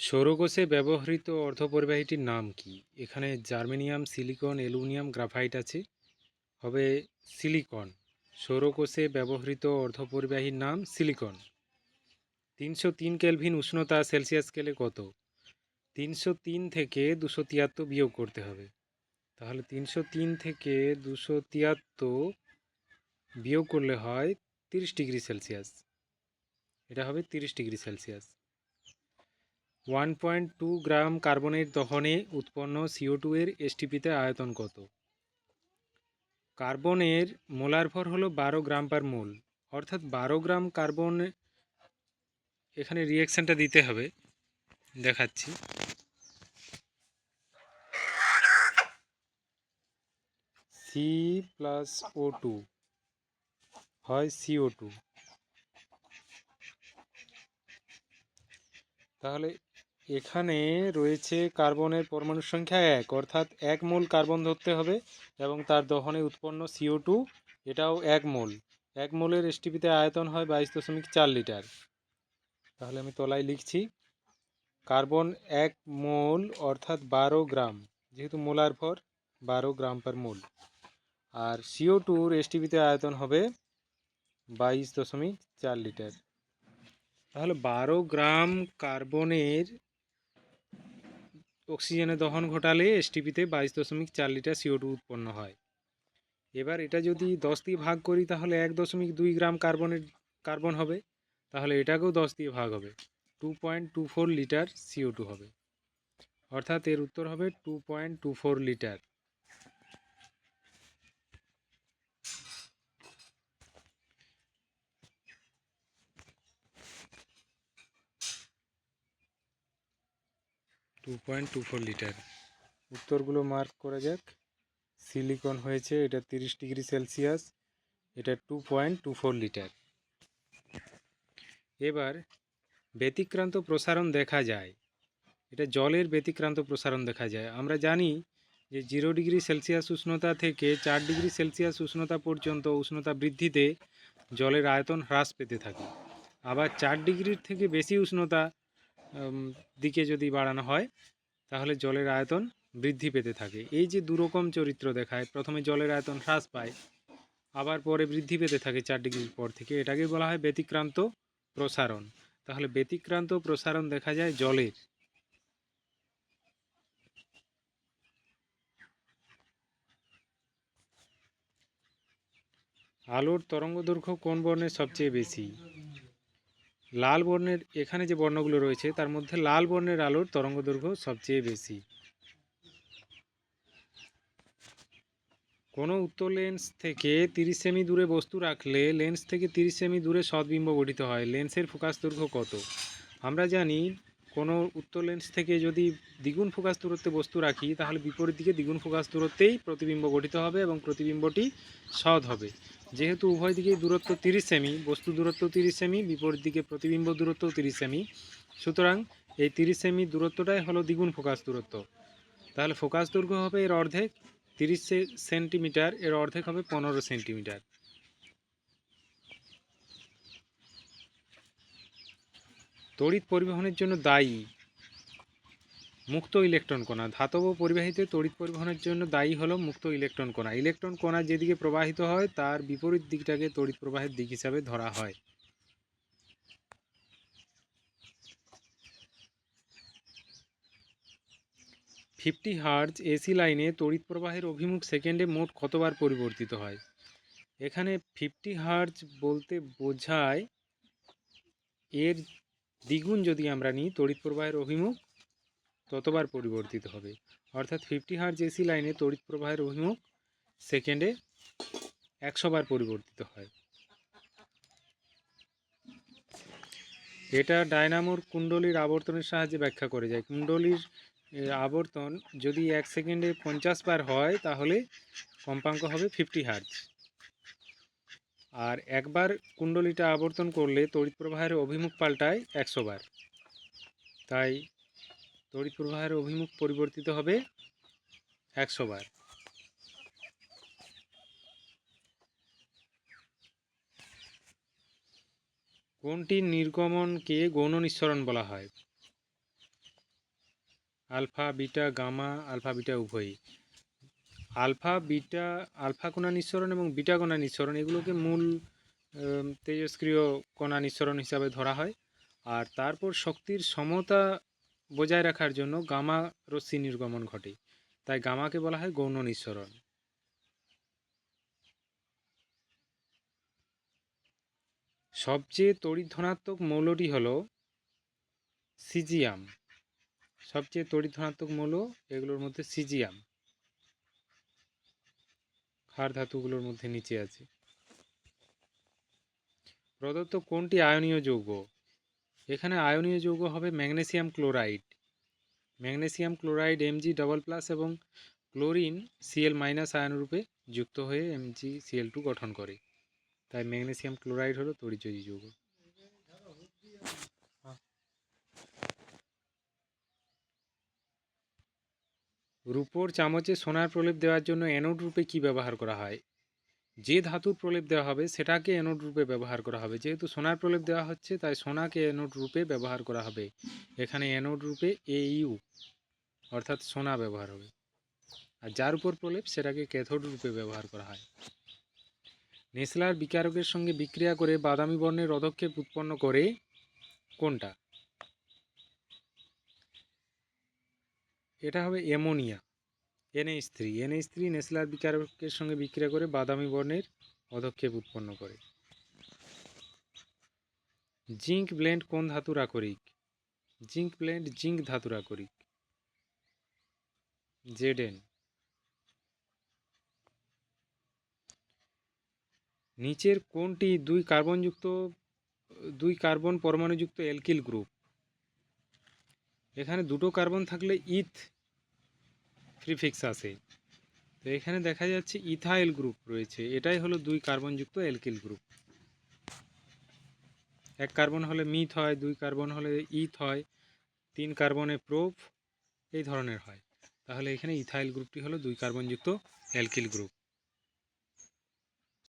সৌরকোষে ব্যবহৃত অর্ধপরিবাহীটির নাম কি? এখানে জার্মেনিয়াম, সিলিকন, অ্যালুমিনিয়াম, গ্রাফাইট আছে, হবে সিলিকন। সৌরকোষে ব্যবহৃত অর্ধপরিবাহীর নাম সিলিকন। 303 কেলভিন উষ্ণতা সেলসিয়াস স্কেলে কত? 303 থেকে 273 বিয়োগ করতে হবে। তাহলে 303 থেকে 273 বিয়োগ করলে হয় 30 ডিগ্রি সেলসিয়াস। এটা হবে 30 ডিগ্রি সেলসিয়াস। 1.2 গ্রাম কার্বনের দহনে উৎপন্ন CO2 এর এসটিপিতে আয়তন কত? কার্বনের মোলার ভর হলো 12 গ্রাম পার মোল, অর্থাৎ 12 গ্রাম কার্বন। এখানে রিয়াকশানটা দিতে হবে, দেখাচ্ছি। C+O2 হয় CO2। তাহলে এখানে রয়েছে কার্বনের পরমাণুর সংখ্যা 1, অর্থাৎ 1 মোল কার্বন ধরতে হবে এবং তার দহনে উৎপন্ন CO2 এটাও 1 মোল। 1 মোলের এসটিপিতে আয়তন হয় 22.4 লিটার। তাহলে আমি তলায় লিখছি কার্বন 1 মোল অর্থাৎ 12 গ্রাম, যেহেতু মোলার ভর 12 গ্রাম পার মোল, আর CO2-র এসটিপিতে আয়তন হবে 22.4 লিটার। তাহলে 12 গ্রাম কার্বনের অক্সিজেনে দহন ঘটালে এসটিপিতে 22.4 লিটার CO2 উৎপন্ন হয়। এবার এটা যদি 10 দিয়ে ভাগ করি তাহলে 1.2 গ্রাম কার্বন হবে, তাহলে এটাকেও 10 দিয়ে ভাগ হবে, 2.24 লিটার CO2 হবে, অর্থাৎ এর উত্তর হবে 2.24 লিটার। উত্তরগুলো মার্ক করা যাক। সিলিকন হয়েছে, এটা 30 ডিগ্রি সেলসিয়াস, এটা 2.24 লিটার। এবার ব্যতিক্রান্ত প্রসারণ দেখা যায়, এটা জলের ব্যতিক্রান্ত প্রসারণ দেখা যায়। আমরা জানি যে 0 ডিগ্রি সেলসিয়াস উষ্ণতা থেকে 4 ডিগ্রি সেলসিয়াস উষ্ণতা পর্যন্ত উষ্ণতা বৃদ্ধিতে জলের আয়তন হ্রাস পেতে থাকে। আবার 4 ডিগ্রির থেকে বেশি উষ্ণতা দিকে যদি বাড়ানো হয় তাহলে জলের আয়তন বৃদ্ধি পেতে থাকে। এই যে দুরকম চরিত্র দেখায়, প্রথমে জলের আয়তন হ্রাস পায়, আবার পরে বৃদ্ধি পেতে থাকে 4 ডিগ্রির পর থেকে, এটাকে বলা হয় ব্যতিক্রান্ত প্রসারণ। তাহলে ব্যতিক্রান্ত প্রসারণ দেখা যায় জলের। আলোর তরঙ্গদৈর্ঘ্য কোন বর্ণের সবচেয়ে বেশি? লাল বর্ণের, এখানে যে বর্ণগুলো রয়েছে তার মধ্যে লাল বর্ণের আলোর তরঙ্গদৈর্ঘ্য সবচেয়ে বেশি। কোনো উত্তর লেন্স থেকে 30 সেমি দূরে বস্তু রাখলে লেন্স থেকে 30 সেমি দূরে সদ্বিম্ব গঠিত হয়। লেন্সের ফোকাস দৈর্ঘ্য কত? আমরা জানি কোনো উত্তর লেন্স থেকে যদি দ্বিগুণ ফোকাস দূরত্বে বস্তু রাখি তাহলে বিপরীত দিকে দ্বিগুণ ফোকাস দূরত্বেই প্রতিবিম্ব গঠিত হবে এবং প্রতিবিম্বটি সৎ হবে। যেহেতু উভয় দিকেই দূরত্ব 30 সেমি, বস্তু দূরত্ব 30 সেমি, বিপরীত দিকে প্রতিবিম্ব দূরত্ব 30 সেমি, সুতরাং এই 30 সেমি দূরত্বটাই হলো দ্বিগুণ ফোকাস দূরত্ব। তাহলে ফোকাস দৈর্ঘ্য হবে এর অর্ধেক, 30 সেন্টিমিটার, এর অর্ধেক হবে 15 সেন্টিমিটার। তড়িৎ পরিবহনের জন্য দায়ী মুক্ত ইলেকট্রন কণা। ধাতব পরিবাহীতে তড়িৎ পরিবহনের জন্য দায়ী হলো মুক্ত ইলেকট্রন কণা। ইলেকট্রন কণা যেদিকে প্রবাহিত হয় তার বিপরীত দিকটাকে তড়িৎ প্রবাহের দিক হিসাবে ধরা হয়। ফিফটি হার্জ এসি লাইনে তড়িৎ প্রবাহের অভিমুখ সেকেন্ডে মোট কতবার পরিবর্তিত হয়? এখানে 50 হার্জ বলতে বোঝায় এর দ্বিগুণ যদি আমরা নিই তড়িৎ প্রবাহের অভিমুখ ততবার পরিবর্তিত হবে, অর্থাৎ 50 হার্জ এসি লাইনে তড়িৎ প্রবাহের অভিমুখ সেকেন্ডে 100 বার পরিবর্তিত হয়। এটা ডায়নামোর কুণ্ডলীর আবর্তনের সাহায্যে ব্যাখ্যা করে যায়। কুণ্ডলীর আবর্তন যদি 1 সেকেন্ডে 50 বার হয় তাহলে কম্পাঙ্ক হবে 50 হার্জ, আর একবার কুণ্ডলীটা আবর্তন করলে তড়িৎ প্রবাহের অভিমুখ পাল্টায় 100 বার, তাই তড়িৎ প্রবাহের অভিমুখ পরিবর্তিত হবে 100 বার। কোনটির নির্গমনকে গৌণ নিঃসরণ বলা হয়? Alpha beta gamma alpha beta উভয়ই। আলফা কণা নিঃসরণ এবং বিটা কণা নিঃসরণ এগুলোকে মূল তেজস্ক্রিয় কণা নিঃসরণ হিসাবে ধরা হয়। আর তারপর শক্তির সমতা বজায় রাখার জন্য গামা রশ্মি নির্গমন ঘটে, তাই গামাকে বলা হয় গৌণ নিঃসরণ। সবচেয়ে তড়িৎ ধনাত্মক মৌলটি হল সিজিয়াম। সবচেয়ে তড়িৎ ধনাত্মক মৌল এগুলোর মধ্যে সিজিয়াম, ক্ষার ধাতুগুলোর মধ্যে নিচে আছে। প্রদত্ত কোনটি আয়নীয় যৌগ? এখানে আয়নীয় যৌগ হবে magnesium chloride. Magnesium chloride Mg++ এবং ক্লোরিন Cl- আয়ন রূপে যুক্ত হয়ে MgCl2 গঠন করে, তাই ম্যাগনেসিয়াম ক্লোরাইড হলো তড়িৎযোজী যৌগ। রূপোর চামচে সোনার প্রলেপ দেওয়ার জন্য অ্যানোড রূপে কি ব্যবহার করা হয়? যে ধাতুর প্রলেপ দেওয়া হবে সেটাকে অ্যানোড রূপে ব্যবহার করা হবে। যেহেতু সোনার প্রলেপ দেওয়া হচ্ছে তাই সোনাকে অ্যানোড রূপে ব্যবহার করা হবে। এখানে অ্যানোড রূপে Au অর্থাৎ সোনা ব্যবহার হবে, আর যার উপর প্রলেপ সেটাকে ক্যাথোড রূপে ব্যবহার করা হয়। নেসলার বিকারকের সঙ্গে বিক্রিয়া করে বাদামি বর্ণের রোধক্ষেপ উৎপন্ন করে কোনটা? এটা হবে অ্যামোনিয়া, NH3 নেসলার বিকারকের সঙ্গে বিক্রিয়া করে বাদামি বর্ণের অধক্ষেপ উৎপন্ন করে। জিঙ্ক ব্লেন্ড কোন ধাতুর আকরিক? জিঙ্ক ব্লেন্ড জিঙ্ক ধাতুর আকরিক, Zn। নিচের কোনটি দুই কার্বন পরমাণুযুক্ত অ্যালকিল গ্রুপ? এখানে দুটো কার্বন থাকলে ইথ প্রিফিক্স আসে, তো এখানে দেখা যাচ্ছে ইথাইল গ্রুপ রয়েছে, এটাই হলো দুই কার্বনযুক্ত অ্যালকিল গ্রুপ। এক কার্বন হলে মিথ হয়, দুই কার্বন হলে ইথ হয়, তিন কার্বনে প্রোপ এই ধরনের হয়। তাহলে এখানে ইথাইল গ্রুপটি হলো দুই কার্বনযুক্ত অ্যালকিল গ্রুপ।